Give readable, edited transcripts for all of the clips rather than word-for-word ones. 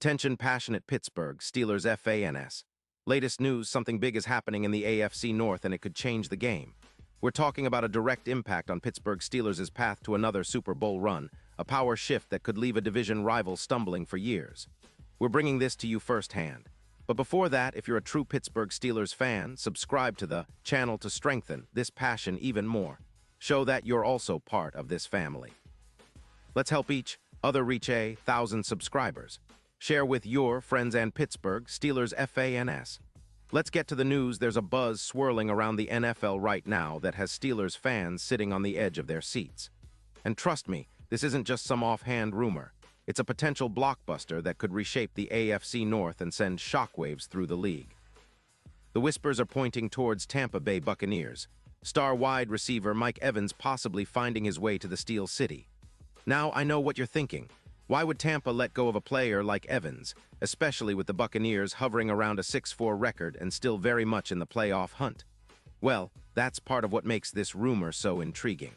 Attention passionate Pittsburgh Steelers fans. Latest news, something big is happening in the AFC North and it could change the game. We're talking about a direct impact on Pittsburgh Steelers' path to another Super Bowl run, a power shift that could leave a division rival stumbling for years. We're bringing this to you firsthand. But before that, if you're a true Pittsburgh Steelers fan, subscribe to the channel to strengthen this passion even more. Show that you're also part of this family. Let's help each other reach 1,000 subscribers. Share with your friends and Pittsburgh Steelers fans. Let's get to the news. There's a buzz swirling around the NFL right now that has Steelers fans sitting on the edge of their seats. And trust me, this isn't just some offhand rumor. It's a potential blockbuster that could reshape the AFC North and send shockwaves through the league. The whispers are pointing towards Tampa Bay Buccaneers, star wide receiver Mike Evans possibly finding his way to the Steel City. Now, I know what you're thinking. Why would Tampa let go of a player like Evans, especially with the Buccaneers hovering around a 6-4 record and still very much in the playoff hunt? Well, that's part of what makes this rumor so intriguing.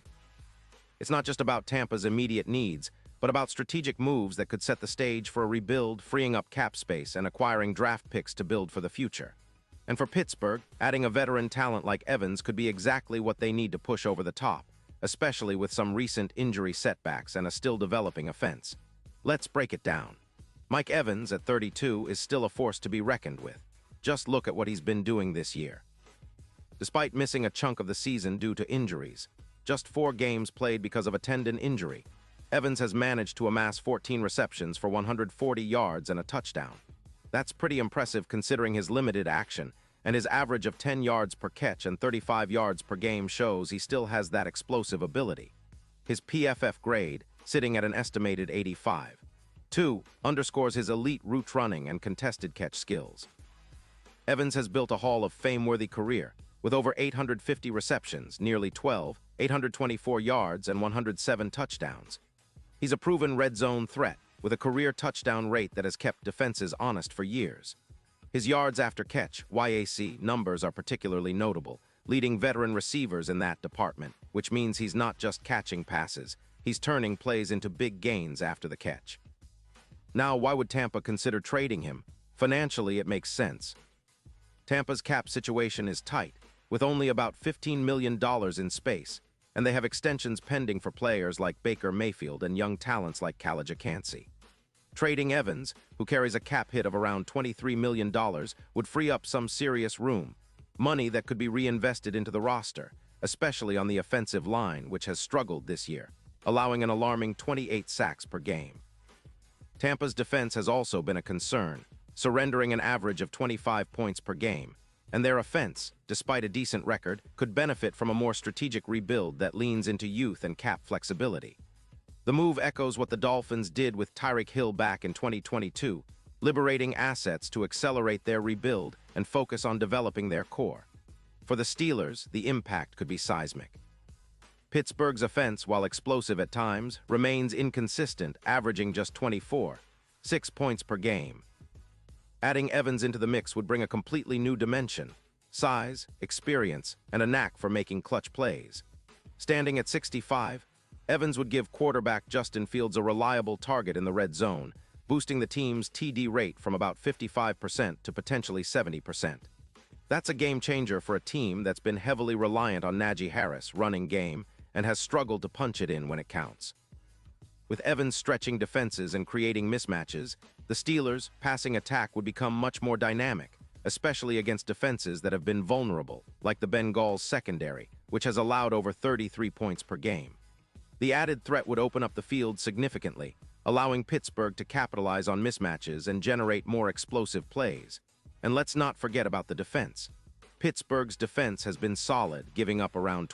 It's not just about Tampa's immediate needs, but about strategic moves that could set the stage for a rebuild, freeing up cap space and acquiring draft picks to build for the future. And for Pittsburgh, adding a veteran talent like Evans could be exactly what they need to push over the top, especially with some recent injury setbacks and a still developing offense. Let's break it down. Mike Evans, at 32, is still a force to be reckoned with. Just look at what he's been doing this year. Despite missing a chunk of the season due to injuries, just 4 games played because of a tendon injury, Evans has managed to amass 14 receptions for 140 yards and a touchdown. That's pretty impressive considering his limited action, and his average of 10 yards per catch and 35 yards per game shows he still has that explosive ability. His PFF grade, sitting at an estimated 85. 2, underscores his elite route running and contested catch skills. Evans has built a Hall of Fame-worthy career, with over 850 receptions, nearly 12, 824 yards, and 107 touchdowns. He's a proven red zone threat, with a career touchdown rate that has kept defenses honest for years. His yards after catch, YAC, numbers are particularly notable, leading veteran receivers in that department, which means he's not just catching passes, he's turning plays into big gains after the catch. Now, why would Tampa consider trading him? Financially, it makes sense. Tampa's cap situation is tight, with only about $15 million in space, and they have extensions pending for players like Baker Mayfield and young talents like Calijakancey. Trading Evans, who carries a cap hit of around $23 million, would free up some serious room, money that could be reinvested into the roster, especially on the offensive line, which has struggled this year, allowing an alarming 28 sacks per game. Tampa's defense has also been a concern, surrendering an average of 25 points per game, and their offense, despite a decent record, could benefit from a more strategic rebuild that leans into youth and cap flexibility. The move echoes what the Dolphins did with Tyreek Hill back in 2022, liberating assets to accelerate their rebuild and focus on developing their core. For the Steelers, the impact could be seismic. Pittsburgh's offense, while explosive at times, remains inconsistent, averaging just 6 points per game. Adding Evans into the mix would bring a completely new dimension: size, experience, and a knack for making clutch plays. Standing at 65, Evans would give quarterback Justin Fields a reliable target in the red zone, boosting the team's TD rate from about 55% to potentially 70%. That's a game changer for a team that's been heavily reliant on Najee Harris' running game and has struggled to punch it in when it counts. With Evans stretching defenses and creating mismatches, the Steelers' passing attack would become much more dynamic, especially against defenses that have been vulnerable, like the Bengals' secondary, which has allowed over 33 points per game. The added threat would open up the field significantly, allowing Pittsburgh to capitalize on mismatches and generate more explosive plays. And let's not forget about the defense. Pittsburgh's defense has been solid, giving up around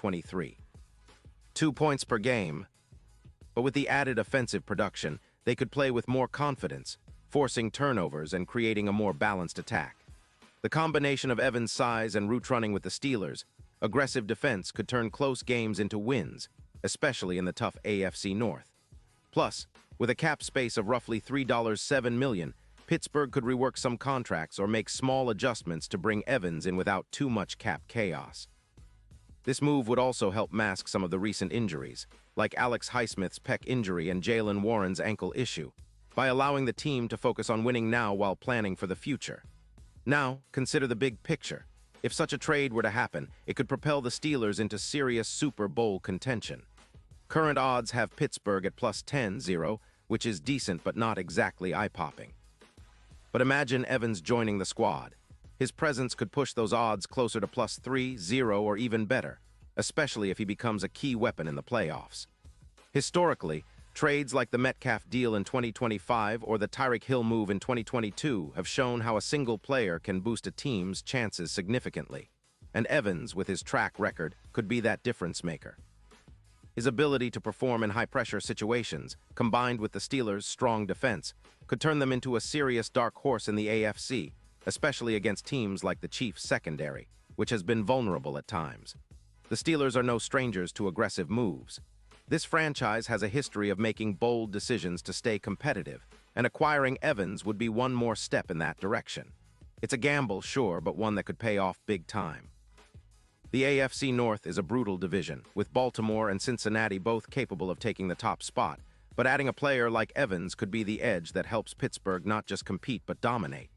2 points per game. But with the added offensive production, they could play with more confidence, forcing turnovers and creating a more balanced attack. The combination of Evans' size and route running with the Steelers' aggressive defense could turn close games into wins, especially in the tough AFC North. Plus, with a cap space of roughly $3.7 million, Pittsburgh could rework some contracts or make small adjustments to bring Evans in without too much cap chaos. This move would also help mask some of the recent injuries, like Alex Highsmith's pec injury and Jaylen Warren's ankle issue. by allowing the team to focus on winning now while planning for the future. Now, consider the big picture. If such a trade were to happen, it could propel the Steelers into serious Super Bowl contention. Current odds have Pittsburgh at plus 10-0, which is decent but not exactly eye-popping. But imagine Evans joining the squad. His presence could push those odds closer to plus 3-0 or even better, especially if he becomes a key weapon in the playoffs. Historically, trades like the Metcalf deal in 2025 or the Tyreek Hill move in 2022 have shown how a single player can boost a team's chances significantly, and Evans, with his track record, could be that difference maker. His ability to perform in high-pressure situations, combined with the Steelers' strong defense, could turn them into a serious dark horse in the AFC, especially against teams like the Chiefs' secondary, which has been vulnerable at times. The Steelers are no strangers to aggressive moves. This franchise has a history of making bold decisions to stay competitive, and acquiring Evans would be one more step in that direction. It's a gamble, sure, but one that could pay off big time. The AFC North is a brutal division, with Baltimore and Cincinnati both capable of taking the top spot, but adding a player like Evans could be the edge that helps Pittsburgh not just compete but dominate.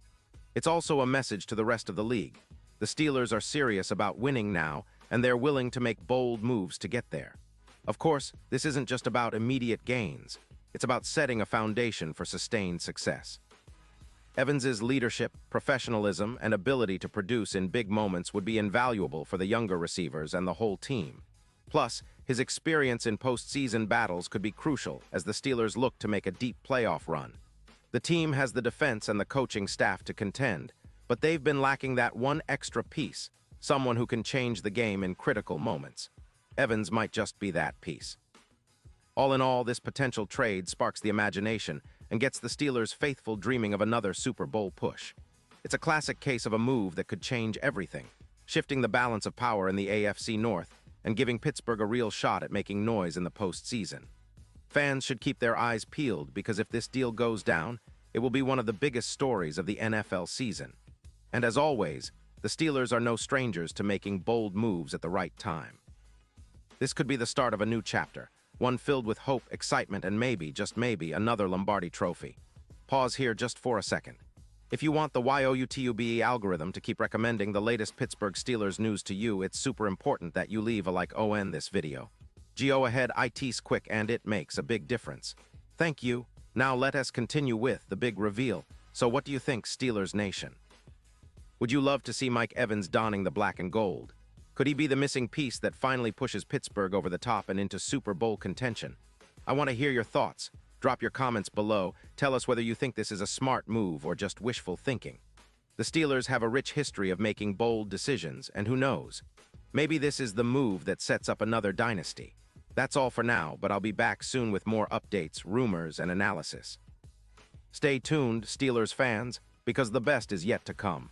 It's also a message to the rest of the league. The Steelers are serious about winning now, and they're willing to make bold moves to get there. Of course, this isn't just about immediate gains. It's about setting a foundation for sustained success. Evans's leadership, professionalism, and ability to produce in big moments would be invaluable for the younger receivers and the whole team. Plus, his experience in postseason battles could be crucial as the Steelers look to make a deep playoff run. The team has the defense and the coaching staff to contend, but they've been lacking that one extra piece, someone who can change the game in critical moments. Evans might just be that piece. All in all, this potential trade sparks the imagination and gets the Steelers' faithful dreaming of another Super Bowl push. It's a classic case of a move that could change everything, shifting the balance of power in the AFC North and giving Pittsburgh a real shot at making noise in the postseason. Fans should keep their eyes peeled because if this deal goes down, it will be one of the biggest stories of the NFL season. And as always, the Steelers are no strangers to making bold moves at the right time. This could be the start of a new chapter, one filled with hope, excitement, and maybe, just maybe, another Lombardi trophy. Pause here just for a second. If you want the YOUTUBE algorithm to keep recommending the latest Pittsburgh Steelers news to you, it's super important that you leave a like on this video. Go ahead, it's quick and it makes a big difference. Thank you. Now let us continue with the big reveal. So what do you think, Steelers Nation? Would you love to see Mike Evans donning the black and gold? Could he be the missing piece that finally pushes Pittsburgh over the top and into Super Bowl contention? I want to hear your thoughts. Drop your comments below. Tell us whether you think this is a smart move or just wishful thinking. The Steelers have a rich history of making bold decisions, and who knows? Maybe this is the move that sets up another dynasty. That's all for now, but I'll be back soon with more updates, rumors, and analysis. Stay tuned, Steelers fans, because the best is yet to come.